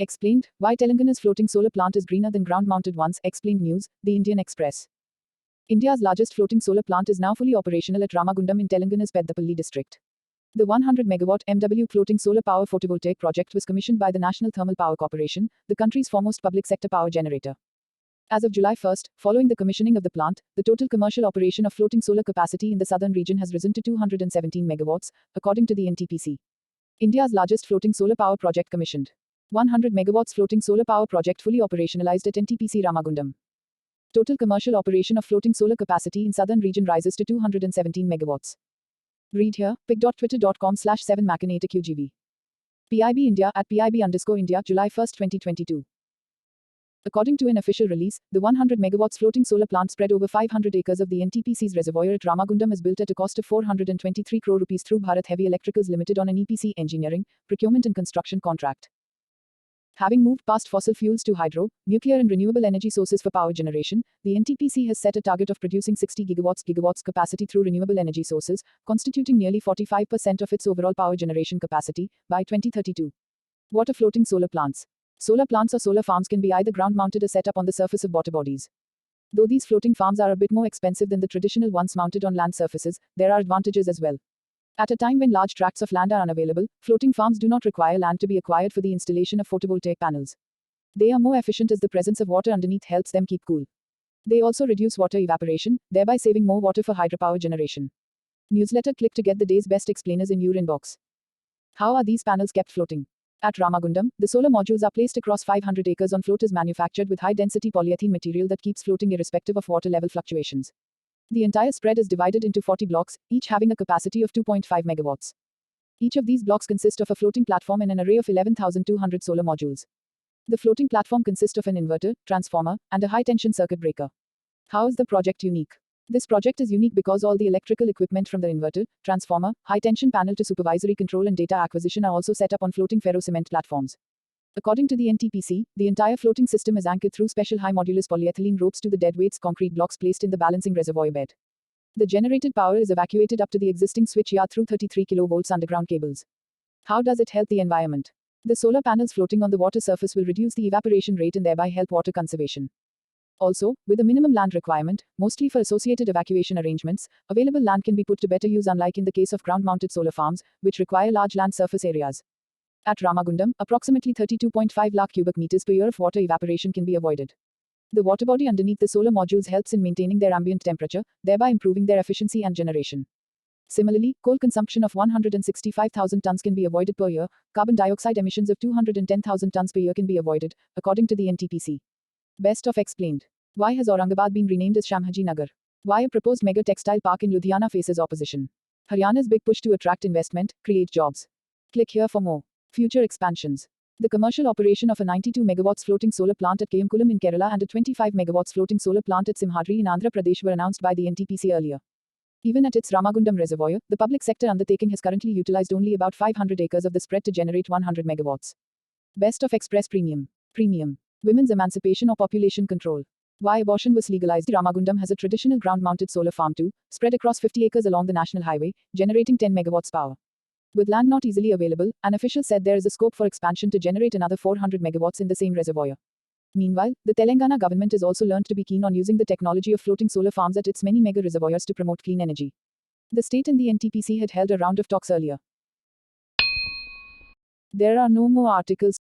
Explained, why Telangana's floating solar plant is greener than ground-mounted ones. Explained news, The Indian Express. India's largest floating solar plant is now fully operational at Ramagundam in Telangana's Peddapalli district. The 100 megawatt MW floating solar power photovoltaic project was commissioned by the National Thermal Power Corporation, the country's foremost public sector power generator. As of July 1, following the commissioning of the plant, the total commercial operation of floating solar capacity in the southern region has risen to 217 megawatts, according to the NTPC. India's largest floating solar power project commissioned. 100 megawatts floating solar power project fully operationalized at NTPC Ramagundam. Total commercial operation of floating solar capacity in southern region rises to 217 megawatts. Read here, pic.twitter.com/7macinatorqgv. PIB India at PIB_India, July 1, 2022. According to an official release, the 100 megawatts floating solar plant spread over 500 acres of the NTPC's reservoir at Ramagundam is built at a cost of 423 crore rupees through Bharat Heavy Electricals Limited on an EPC engineering, procurement and construction contract. Having moved past fossil fuels to hydro, nuclear and renewable energy sources for power generation, the NTPC has set a target of producing 60 gigawatts capacity through renewable energy sources, constituting nearly 45% of its overall power generation capacity, by 2032. What are floating solar plants? Solar plants or solar farms can be either ground-mounted or set up on the surface of water bodies. Though these floating farms are a bit more expensive than the traditional ones mounted on land surfaces, there are advantages as well. At a time when large tracts of land are unavailable, floating farms do not require land to be acquired for the installation of photovoltaic panels. They are more efficient as the presence of water underneath helps them keep cool. They also reduce water evaporation, thereby saving more water for hydropower generation. Newsletter, click to get the day's best explainers in your inbox. How are these panels kept floating? At Ramagundam, the solar modules are placed across 500 acres on floaters manufactured with high-density polyethylene material that keeps floating irrespective of water level fluctuations. The entire spread is divided into 40 blocks, each having a capacity of 2.5 megawatts. Each of these blocks consist of a floating platform and an array of 11,200 solar modules. The floating platform consists of an inverter, transformer, and a high-tension circuit breaker. How is the project unique? This project is unique because all the electrical equipment from the inverter, transformer, high-tension panel to supervisory control and data acquisition are also set up on floating ferrocement platforms. According to the NTPC, the entire floating system is anchored through special high-modulus polyethylene ropes to the deadweights concrete blocks placed in the balancing reservoir bed. The generated power is evacuated up to the existing switch yard through 33 kV underground cables. How does it help the environment? The solar panels floating on the water surface will reduce the evaporation rate and thereby help water conservation. Also, with a minimum land requirement, mostly for associated evacuation arrangements, available land can be put to better use unlike in the case of ground-mounted solar farms, which require large land surface areas. At Ramagundam, approximately 32.5 lakh cubic meters per year of water evaporation can be avoided. The water body underneath the solar modules helps in maintaining their ambient temperature, thereby improving their efficiency and generation. Similarly, coal consumption of 165,000 tons can be avoided per year, carbon dioxide emissions of 210,000 tons per year can be avoided, according to the NTPC. Best of explained. Why has Aurangabad been renamed as Shamhaji Nagar? Why a proposed mega textile park in Ludhiana faces opposition? Haryana's big push to attract investment, create jobs. Click here for more. Future expansions. The commercial operation of a 92 megawatts floating solar plant at Kayamkulam in Kerala and a 25 megawatts floating solar plant at Simhadri in Andhra Pradesh were announced by the NTPC earlier. Even at its Ramagundam reservoir, the public sector undertaking has currently utilized only about 500 acres of the spread to generate 100 megawatts. Best of Express Premium. Premium. Women's emancipation or population control. Why abortion was legalized. Ramagundam has a traditional ground-mounted solar farm too, spread across 50 acres along the national highway, generating 10 megawatts power. With land not easily available, an official said there is a scope for expansion to generate another 400 megawatts in the same reservoir. Meanwhile, the Telangana government is also learned to be keen on using the technology of floating solar farms at its many mega reservoirs to promote clean energy. The state and the NTPC had held a round of talks earlier. There are no more articles.